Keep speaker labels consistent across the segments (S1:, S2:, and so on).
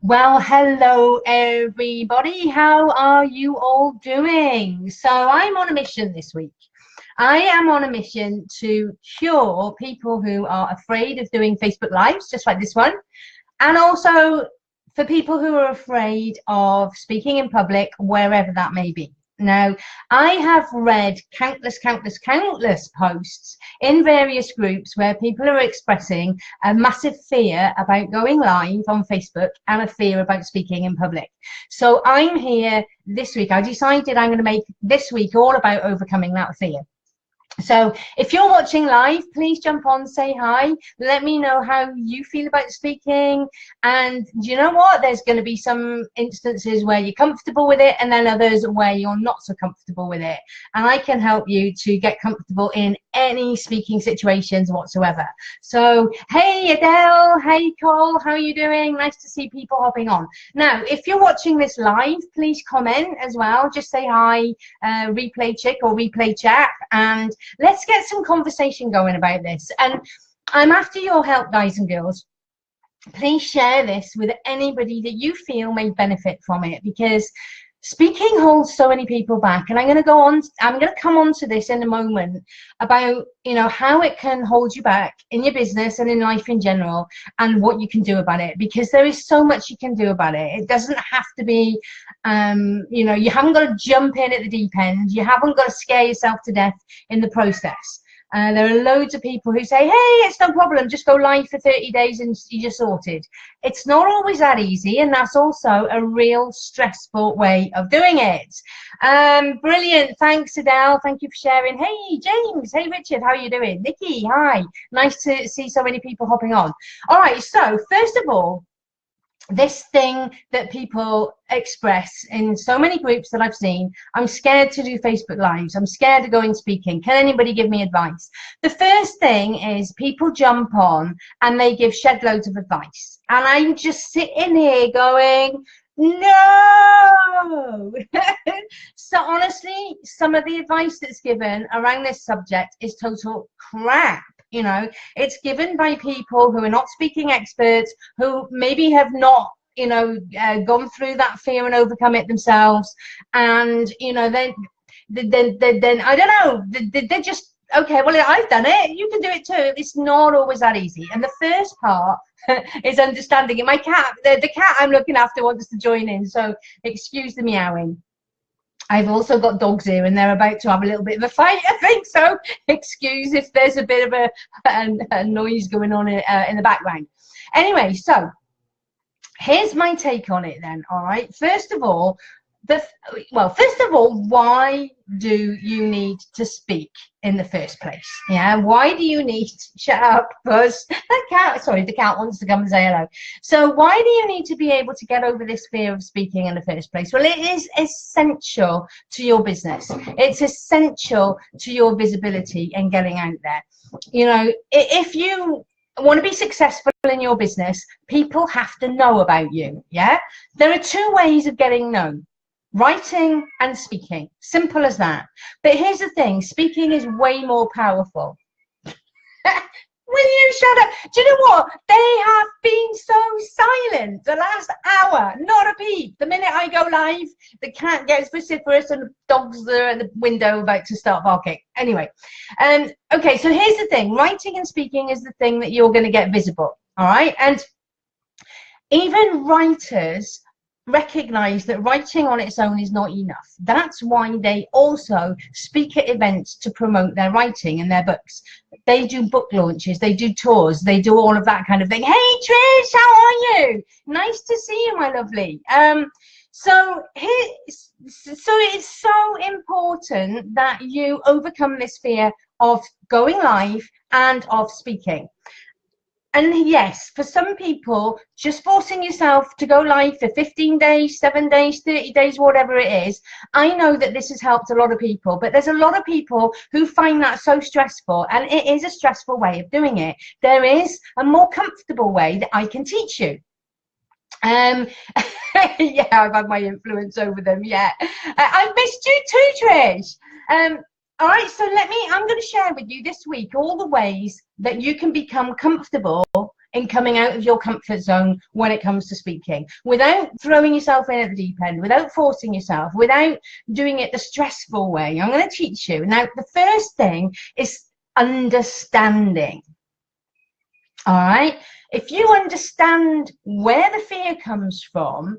S1: Well, hello everybody. How are you all doing? So I'm on a mission this week. I am on a mission to cure people who are afraid of doing Facebook Lives, just like this one, and also for people who are afraid of speaking in public, wherever that may be. Now, I have read countless posts in various groups where people are expressing a massive fear about going live on Facebook and a fear about speaking in public. So I'm here this week. I decided I'm going to make this week all about overcoming that fear. So if you're watching live, please jump on, say hi, let me know how you feel about speaking. And do you know what? There's going to be some instances where you're comfortable with it and then others where you're not so comfortable with it. And I can help you to get comfortable in any speaking situations whatsoever. So, hey Adele, hey Cole, how are you doing? Nice to see people hopping on. Now, if you're watching this live, please comment as well. Just say hi, replay chick or replay chat, and let's get some conversation going about this. And I'm after your help, guys and girls. Please share this with anybody that you feel may benefit from it, because speaking holds so many people back. And I'm going to come on to this in a moment about, how it can hold you back in your business and in life in general, and what you can do about it, because there is so much you can do about it. It doesn't have to be, you haven't got to jump in at the deep end. You haven't got to scare yourself to death in the process. There are loads of people who say, hey, it's no problem, just go live for 30 days and you're sorted. It's not always that easy, and that's also a real stressful way of doing it. Brilliant. Thanks, Adele. Thank you for sharing. Hey, James. Hey, Richard. How are you doing? Nikki, hi. Nice to see so many people hopping on. All right, so first of all, this thing that people express in so many groups that I've seen, I'm scared to do Facebook Lives, I'm scared of going speaking, can anybody give me advice? The first thing is people jump on and they give shed loads of advice, and I'm just sitting here going, no. So honestly, some of the advice that's given around this subject is total crap. It's given by people who are not speaking experts, who maybe have not, gone through that fear and overcome it themselves. And, then I don't know, they're just, okay, well, I've done it, you can do it too. It's not always that easy. And the first part is understanding it. My cat, the cat I'm looking after wants to join in, so excuse the meowing. I've also got dogs here, and they're about to have a little bit of a fight, I think, so excuse if there's a bit of a noise going on in the background. Anyway, so here's my take on it then, all right? First of all, why do you need to speak in the first place? Yeah, why do you need to shut up? Buzz, the cat wants to come and say hello. So why do you need to be able to get over this fear of speaking in the first place? Well, it is essential to your business. It's essential to your visibility and getting out there. If you want to be successful in your business, people have to know about you. Yeah, there are two ways of getting known: writing and speaking. Simple as that. But here's the thing, speaking is way more powerful. Will you shut up? Do you know what? They have been so silent the last hour, not a peep. The minute I go live, the cat gets vociferous and the dogs are at the window about to start barking. Anyway, okay, so here's the thing. Writing and speaking is the thing that you're going to get visible, all right? And even writers recognize that writing on its own is not enough. That's why they also speak at events to promote their writing and their books. They do book launches, they do tours, they do all of that kind of thing. Hey Trish, how are you? Nice to see you, my lovely. So it's so important that you overcome this fear of going live and of speaking. And yes, for some people, just forcing yourself to go live for 15 days, 7 days, 30 days, whatever it is, I know that this has helped a lot of people, but there's a lot of people who find that so stressful, and it is a stressful way of doing it. There is a more comfortable way that I can teach you. Yeah, I've had my influence over them, yeah. I've missed you too, Trish. All right, so I'm going to share with you this week all the ways that you can become comfortable in coming out of your comfort zone when it comes to speaking, without throwing yourself in at the deep end, without forcing yourself, without doing it the stressful way. I'm going to teach you. Now, the first thing is understanding. All right? If you understand where the fear comes from,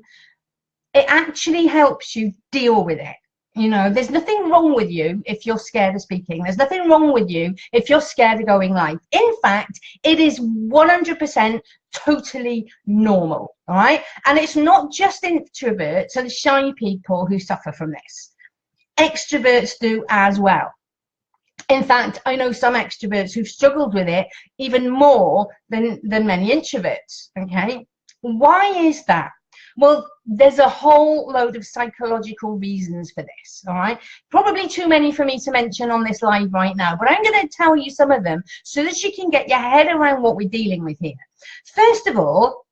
S1: it actually helps you deal with it. You know, there's nothing wrong with you if you're scared of speaking. There's nothing wrong with you if you're scared of going live. In fact, it is 100% totally normal, all right? And it's not just introverts and shy people who suffer from this. Extroverts do as well. In fact, I know some extroverts who've struggled with it even more than many introverts, okay? Why is that? Well, there's a whole load of psychological reasons for this, all right? Probably too many for me to mention on this live right now, but I'm going to tell you some of them so that you can get your head around what we're dealing with here. First of all,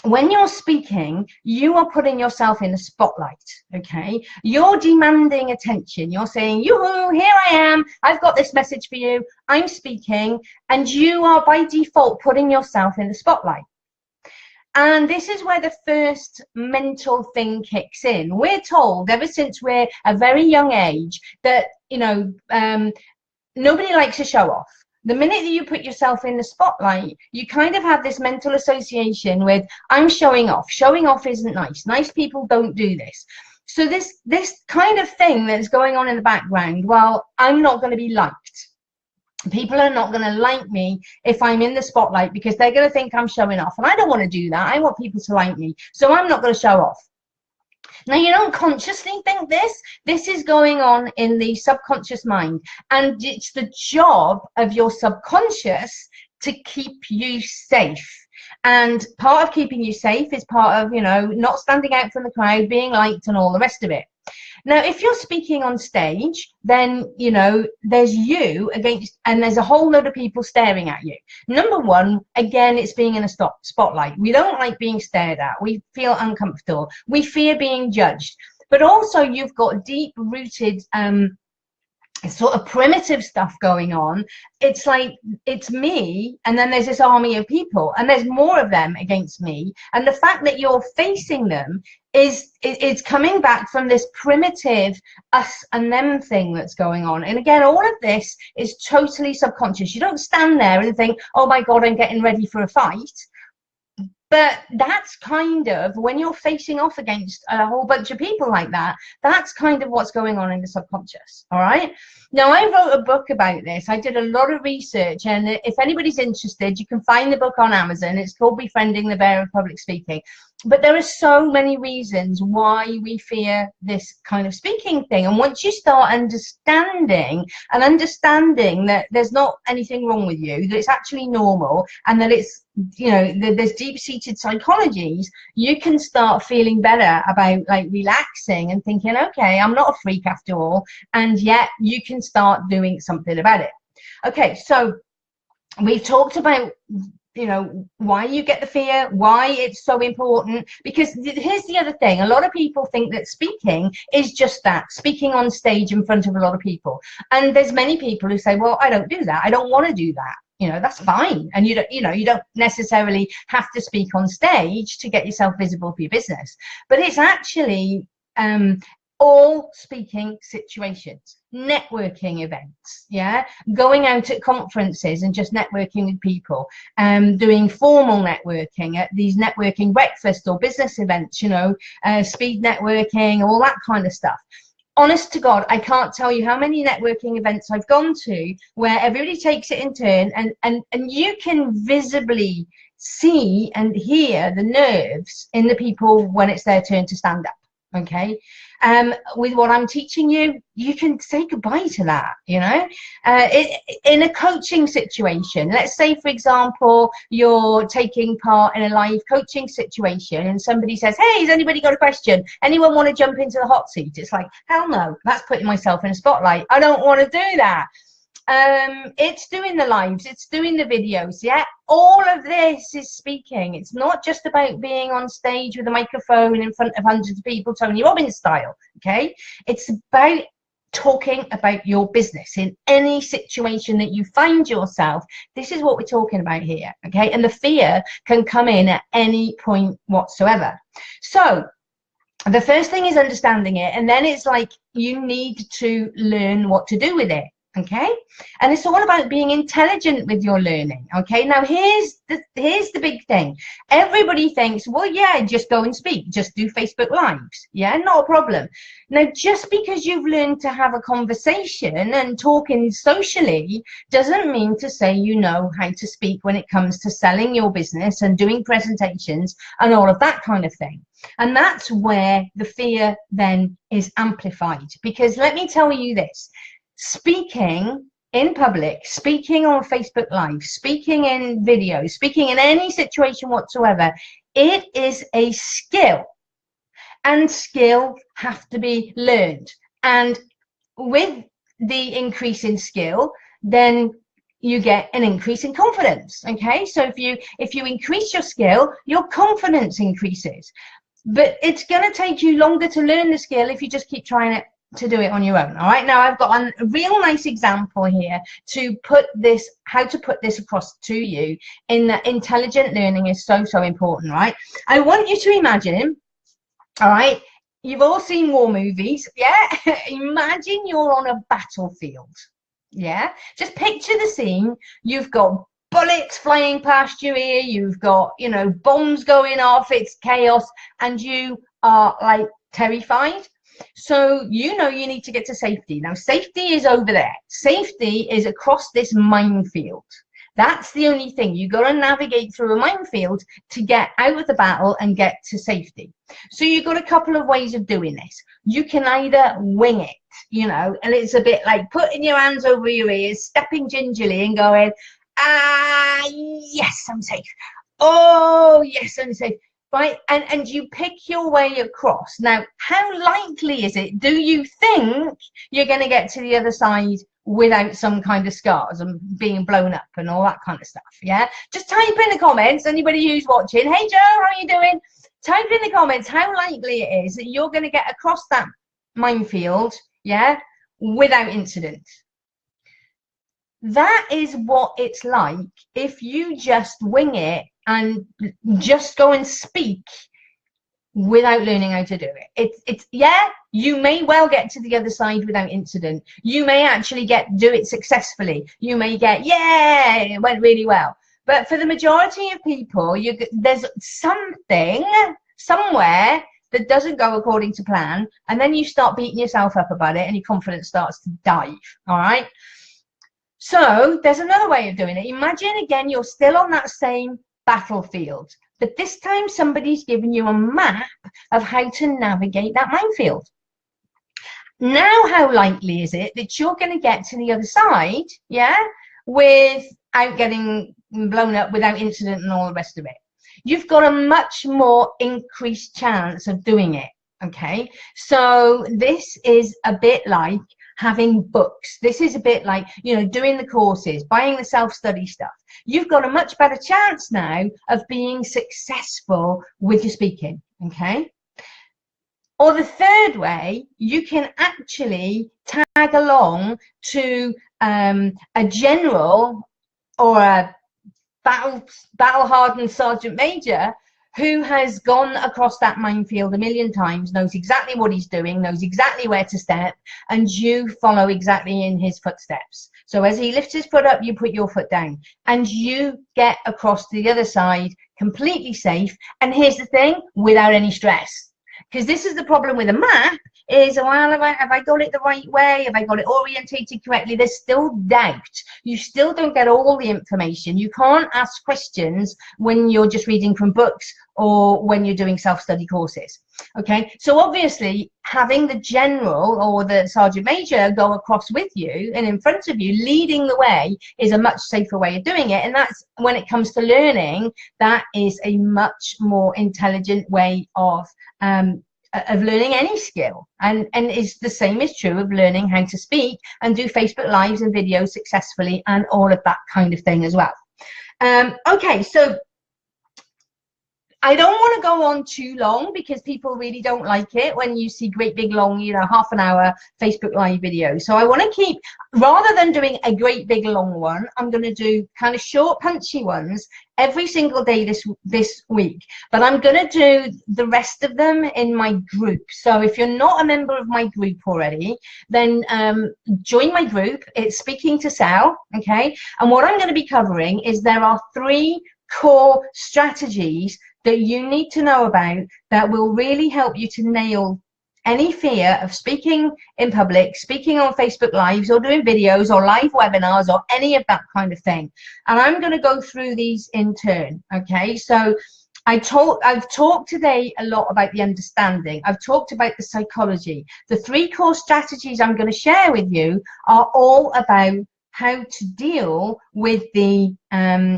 S1: when you're speaking, you are putting yourself in the spotlight, okay? You're demanding attention. You're saying, yoo-hoo, here I am. I've got this message for you. I'm speaking. And you are by default putting yourself in the spotlight. And this is where the first mental thing kicks in. We're told ever since we're a very young age that, you know, nobody likes to show off. The minute that you put yourself in the spotlight, you kind of have this mental association with, I'm showing off. Showing off isn't nice. Nice people don't do this. So this kind of thing that's going on in the background, well, I'm not going to be liked. People are not going to like me if I'm in the spotlight because they're going to think I'm showing off. And I don't want to do that. I want people to like me. So I'm not going to show off. Now, you don't consciously think this. This is going on in the subconscious mind. And it's the job of your subconscious to keep you safe. And part of keeping you safe is part of, you know, not standing out from the crowd, being liked and all the rest of it. Now, if you're speaking on stage, then, you know, there's you against, and there's a whole load of people staring at you. Number one, again, it's being in a spotlight. We don't like being stared at. We feel uncomfortable. We fear being judged. But also, you've got deep-rooted sort of primitive stuff going on. It's like, it's me, and then there's this army of people, and there's more of them against me. And the fact that you're facing them is it's coming back from this primitive us and them thing that's going on. And again, all of this is totally subconscious. You don't stand there and think, oh my God, I'm getting ready for a fight. But that's kind of, when you're facing off against a whole bunch of people like that, that's kind of what's going on in the subconscious, all right? Now, I wrote a book about this. I did a lot of research, and if anybody's interested, you can find the book on Amazon. It's called Befriending the Bear of Public Speaking. But there are so many reasons why we fear this kind of speaking thing. And once you start understanding that there's not anything wrong with you, that it's actually normal, and that it's, you know, there's deep-seated psychologies, you can start feeling better about like relaxing and thinking, okay, I'm not a freak after all, and yet you can start doing something about it. Okay, so we've talked about, you know, why you get the fear, why it's so important, because here's the other thing. A lot of people think that speaking is just that, speaking on stage in front of a lot of people. And there's many people who say, well, I don't do that. I don't want to do that. You know, that's fine. And you don't necessarily have to speak on stage to get yourself visible for your business. But it's actually all speaking situations, networking events, yeah, going out at conferences and just networking with people, doing formal networking at these networking breakfasts or business events, you know, speed networking, all that kind of stuff. Honest to God, I can't tell you how many networking events I've gone to where everybody takes it in turn, and you can visibly see and hear the nerves in the people when it's their turn to stand up. Okay, with what I'm teaching you, you can say goodbye to that, you know. In a coaching situation, let's say, for example, you're taking part in a live coaching situation and somebody says, hey, has anybody got a question? Anyone want to jump into the hot seat? It's like, hell no, that's putting myself in a spotlight. I don't want to do that. It's doing the lives, it's doing the videos, yeah. All of this is speaking. It's not just about being on stage with a microphone in front of hundreds of people, Tony Robbins style, okay? It's about talking about your business in any situation that you find yourself. This is what we're talking about here, okay? And the fear can come in at any point whatsoever. So the first thing is understanding it, and then it's like you need to learn what to do with it. Okay, and it's all about being intelligent with your learning. Okay, now here's the big thing. Everybody thinks, well, yeah, just go and speak, just do Facebook Lives. Yeah, not a problem. Now, just because you've learned to have a conversation and talking socially doesn't mean to say you know how to speak when it comes to selling your business and doing presentations and all of that kind of thing. And that's where the fear then is amplified, because let me tell you this. Speaking in public, speaking on Facebook Live, speaking in videos, speaking in any situation whatsoever, it is a skill, and skill have to be learned. And with the increase in skill, then you get an increase in confidence. Okay, so if you increase your skill, your confidence increases. But it's going to take you longer to learn the skill if you just keep trying to do it on your own. All right, now I've got a real nice example here to put this, how to put this across to you, in that intelligent learning is so important. Right, I want you to imagine, all right, you've all seen war movies, yeah? Imagine you're on a battlefield, yeah? Just picture the scene. You've got bullets flying past your ear, you've got, you know, bombs going off, it's chaos, and you are like terrified. So you know you need to get to safety. Now safety is over there. Safety is across this minefield. That's the only thing. You got to navigate through a minefield to get out of the battle and get to safety. So you've got a couple of ways of doing this. You can either wing it, you know, and it's a bit like putting your hands over your ears, stepping gingerly and going, yes, I'm safe. Oh, yes, I'm safe. Right, and you pick your way across. Now, how likely is it, do you think, you're going to get to the other side without some kind of scars and being blown up and all that kind of stuff? Yeah, just type in the comments, anybody who's watching, hey Joe, how are you doing? Type in the comments how likely it is that you're going to get across that minefield, yeah, without incident. That is what it's like if you just wing it and just go and speak without learning how to do it. It's yeah, you may well get to the other side without incident. You may actually do it successfully. You may get, yeah, it went really well. But for the majority of people, there's something somewhere that doesn't go according to plan, and then you start beating yourself up about it and your confidence starts to dive. All right, so there's another way of doing it. Imagine again you're still on that same battlefield, but this time somebody's given you a map of how to navigate that minefield. Now how likely is it that you're going to get to the other side, yeah, without getting blown up, without incident and all the rest of it? You've got a much more increased chance of doing it. Okay, so this is a bit like having books. This is a bit like, you know, doing the courses, buying the self-study stuff. You've got a much better chance now of being successful with your speaking. Okay, or the third way, you can actually tag along to a general or a battle-hardened sergeant major who has gone across that minefield a million times, knows exactly what he's doing, knows exactly where to step, and you follow exactly in his footsteps. So as he lifts his foot up, you put your foot down, and you get across to the other side completely safe. And here's the thing, without any stress. Because this is the problem with a map, is, well, have I got it the right way? Have I got it orientated correctly? There's still doubt. You still don't get all the information. You can't ask questions when you're just reading from books or when you're doing self-study courses. Okay, so obviously having the general or the sergeant major go across with you and in front of you, leading the way, is a much safer way of doing it. And that's, when it comes to learning, that is a much more intelligent way of learning any skill, and it's the same is true of learning how to speak and do Facebook Lives and videos successfully and all of that kind of thing as well. Okay, so I don't want to go on too long because people really don't like it when you see great big long, you know, half an hour Facebook Live videos. So I want to keep, rather than doing a great big long one, I'm going to do kind of short punchy ones every single day this week. But I'm going to do the rest of them in my group. So if you're not a member of my group already, then join my group. It's Speaking to Sell, okay? And what I'm going to be covering is there are 3 core strategies that you need to know about that will really help you to nail any fear of speaking in public, speaking on Facebook Lives or doing videos or live webinars or any of that kind of thing. And I'm going to go through these in turn, okay? So I've talked today a lot about the understanding. I've talked about the psychology. The 3 core strategies I'm going to share with you are all about how to deal with the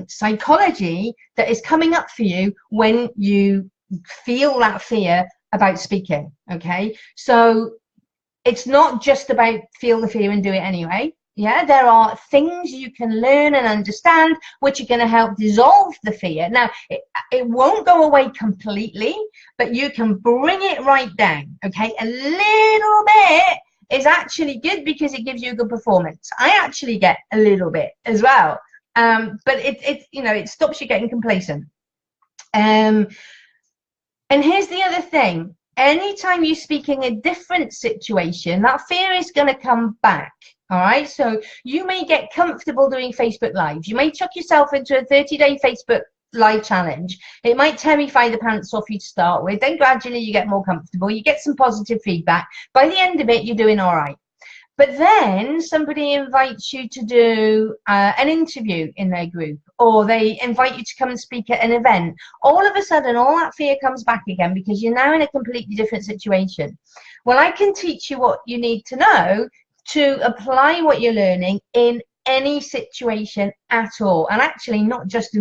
S1: psychology that is coming up for you when you feel that fear about speaking, okay? So it's not just about feel the fear and do it anyway. Yeah, there are things you can learn and understand which are going to help dissolve the fear. Now, it won't go away completely, but you can bring it right down, okay? A little bit is actually good because it gives you a good performance. I actually get a little bit as well, but it you know, it stops you getting complacent. And here's the other thing: anytime you're speaking a different situation, that fear is going to come back. All right, so you may get comfortable doing Facebook Lives. You may chuck yourself into a 30-day Facebook Live challenge. It might terrify the pants off you to start with, then gradually you get more comfortable, you get some positive feedback. By the end of it, you're doing all right. But then somebody invites you to do an interview in their group, or they invite you to come and speak at an event. All of a sudden, all that fear comes back again because you're now in a completely different situation. Well, I can teach you what you need to know to apply what you're learning in any situation at all, and actually not just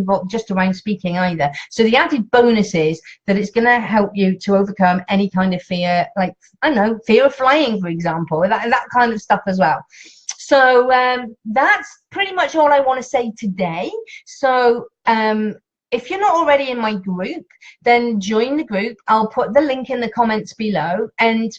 S1: around speaking either. So the added bonus is that it's going to help you to overcome any kind of fear, like, I don't know, fear of flying, for example, that kind of stuff as well. So that's pretty much all I want to say today. So if you're not already in my group, then join the group. I'll put the link in the comments below, and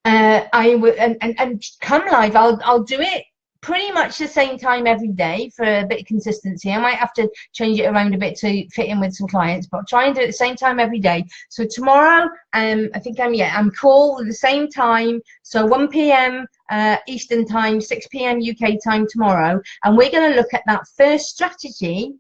S1: I will and come live. I'll do it pretty much the same time every day for a bit of consistency. I might have to change it around a bit to fit in with some clients, but I'll try and do it at the same time every day. So tomorrow, I think I'm cool at the same time. So 1 p.m. Eastern time, 6 p.m. UK time tomorrow, and we're going to look at that first strategy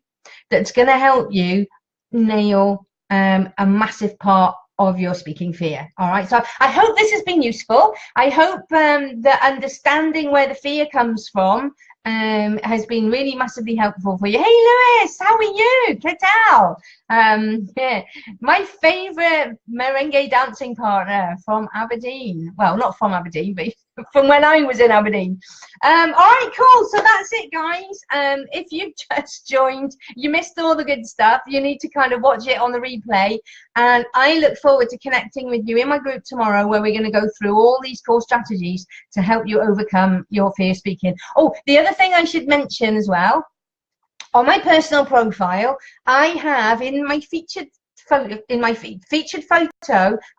S1: that's going to help you nail a massive part of your speaking fear. All right, so I hope this has been useful. I hope that understanding where the fear comes from has been really massively helpful for you. Hey Lewis, how are you? ¿Qué tal? Yeah, my favorite merengue dancing partner from Aberdeen. Well, not from Aberdeen, but from when I was in Aberdeen. All right, cool. So that's it, guys. If you've just joined, you missed all the good stuff. You need to kind of watch it on the replay. And I look forward to connecting with you in my group tomorrow, where we're going to go through all these core strategies to help you overcome your fear of speaking. Oh, the other thing I should mention as well, on my personal profile, I have in my featured photo,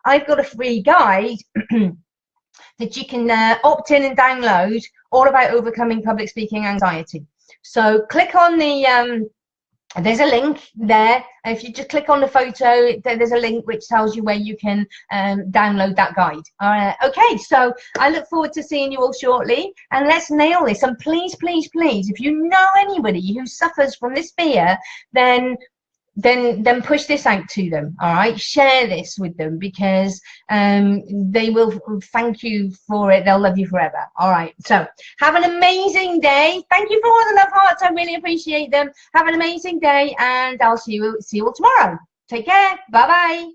S1: I've got a free guide that you can opt in and download, all about overcoming public speaking anxiety. So click on the there's a link there. If you just click on the photo, there's a link which tells you where you can download that guide. Okay, so I look forward to seeing you all shortly, and let's nail this. And please, please, please, if you know anybody who suffers from this fear, then push this out to them. All right, share this with them, because they will thank you for it. They'll love you forever. All right, so have an amazing day. Thank you for all the love hearts. I really appreciate them. Have an amazing day, and I'll see you all tomorrow. Take care. Bye bye.